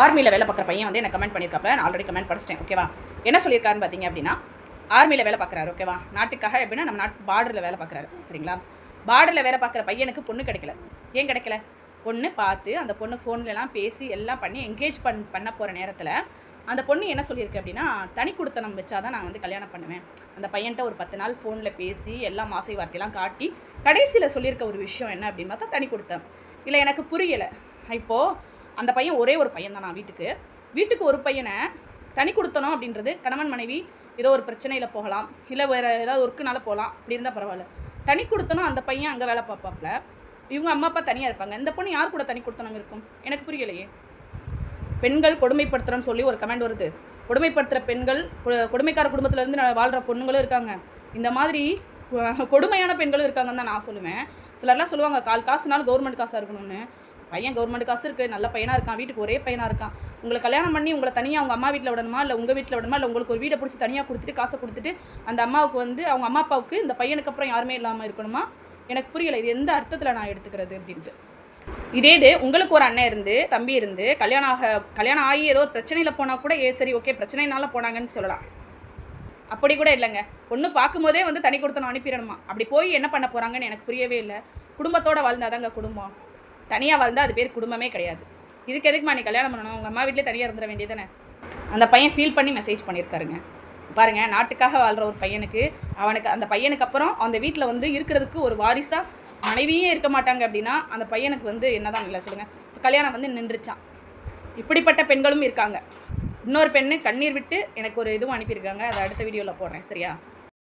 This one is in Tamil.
ஆர்மியில் வேலை பார்க்குற பையன் வந்து எனக்கு கமெண்ட் பண்ணியிருக்காப்ப நான் ஆல்ரெடி கமெண்ட் படிச்சிட்டேன். ஓகேவா? என்ன சொல்லியிருக்காருன்னு பார்த்தீங்க அப்படின்னா, ஆர்மியில் வேலை பார்க்குறாரு. ஓகேவா? நாட்டுக்காக எப்படின்னா நம்ம நாட்டு பார்டரில் வேலை பார்க்குறாரு. சரிங்களா? பார்டரில் வேலை பார்க்குற பையனுக்கு பொண்ணு கிடைக்கல. ஏன் கிடைக்கல? பொண்ணு பார்த்து அந்த பொண்ணு ஃபோன்லலாம் பேசி எல்லாம் பண்ணி என்கேஜ் பண்ண போகிற நேரத்தில் அந்த பொண்ணு என்ன சொல்லியிருக்கு அப்படின்னா, தனி கொடுத்தனம் வச்சா தான் நான் வந்து கல்யாணம் பண்ணுவேன். அந்த பையன்கிட்ட ஒரு 10 நாள் ஃபோனில் பேசி எல்லாம் மாசை வார்த்தையெல்லாம் காட்டி கடைசியில் சொல்லியிருக்க ஒரு விஷயம் என்ன அப்படின்னு பார்த்தா தனி கொடுத்தேன். இல்லை எனக்கு புரியலை. இப்போது அந்த பையன் ஒரே ஒரு பையன் தான். நான் வீட்டுக்கு ஒரு பையனை தனி கொடுத்தணும் அப்படின்றது கணவன் மனைவி ஏதோ ஒரு பிரச்சனையில் போகலாம், இல்லை வேறு ஏதாவது ஒர்க்குனால போகலாம், அப்படி இருந்தால் பரவாயில்ல. தனி கொடுத்தனும் அந்த பையன் அங்கே வேலை பார்ப்பாப்புல, இவங்க அம்மா அப்பா தனியாக இருப்பாங்க. இந்த பொண்ணு யார் கூட தனி கொடுத்தனம் இருக்கும்? எனக்கு புரியலையே. பெண்கள் கொடுமைப்படுத்துகிறோன்னு சொல்லி ஒரு கமெண்ட் வருது. கொடுமைப்படுத்துகிற பெண்கள் கொடுமைக்கார குடும்பத்திலேருந்து வாழ்கிற பொண்ணுங்களும் இருக்காங்க. இந்த மாதிரி கொடுமையான பெண்களும் இருக்காங்கன்னு தான் நான் சொல்லுவேன். சிலர்லாம் சொல்லுவாங்க கால் காசுனாலும் கவர்மெண்ட் காசாக இருக்கணும்னு. பையன் கவர்மெண்ட் காசு இருக்குது, நல்ல பையனாக இருக்கான், வீட்டுக்கு ஒரே பையனாக இருக்கான். உங்களை கல்யாணம் பண்ணி உங்களை தனியாக அவங்க அம்மா வீட்டில் விடணுமா, இல்லை உங்கள் வீட்டில் விடணுமா, இல்லை உங்களுக்கு ஒரு வீடை பிடிச்சி தனியாக கொடுத்துட்டு காசை கொடுத்துட்டு அந்த அம்மாவுக்கு வந்து அவங்க அம்மா அப்பாவுக்கு இந்த பையனுக்கு அப்புறம் யாருமே இல்லாமல் இருக்கணுமா? எனக்கு புரியலை. இது எந்த அர்த்தத்தில் நான் எடுத்துக்கிறது அப்படின்ட்டு. இதே உங்களுக்கு ஒரு அண்ணன் இருந்து தம்பி இருந்து கல்யாணம் ஆகி ஏதோ ஒரு பிரச்சனையில் போனால் கூட சரி ஓகே பிரச்சனைனால போனாங்கன்னு சொல்லலாம். அப்படி கூட இல்லைங்க. பொண்ணு பார்க்கும்போதே வந்து தனி கொடுத்தனும் அனுப்பிடணுமா? அப்படி போய் என்ன பண்ண போகிறாங்கன்னு எனக்கு புரியவே இல்லை. குடும்பத்தோடு வாழ்ந்தாதாங்க குடும்பம். தனியாக வாழ்ந்தால் அது பேர் குடும்பமே கிடையாது. இதுக்கு எதுக்குமா நீ கல்யாணம் பண்ணணும்? உங்கள் அம்மா வீட்டிலே தனியாக இருந்துட வேண்டியதானே? அந்த பையன் ஃபீல் பண்ணி மெசேஜ் பண்ணியிருக்காருங்க. பாருங்கள், நாட்டுக்காக வாழ்கிற ஒரு பையனுக்கு அந்த பையனுக்கு அப்புறம் அந்த வீட்டில் வந்து இருக்கிறதுக்கு ஒரு வாரிசாக மனைவியே இருக்க மாட்டாங்க அப்படின்னா அந்த பையனுக்கு வந்து என்ன தான் இல்லை சொல்லுங்கள். கல்யாணம் வந்து நின்றுச்சான். இப்படிப்பட்ட பெண்களும் இருக்காங்க. இன்னொரு பெண்ணு கண்ணீர் விட்டு எனக்கு ஒரு இதுவும் அனுப்பியிருக்காங்க. அதை அடுத்த வீடியோவில் போடுறேன். சரியா?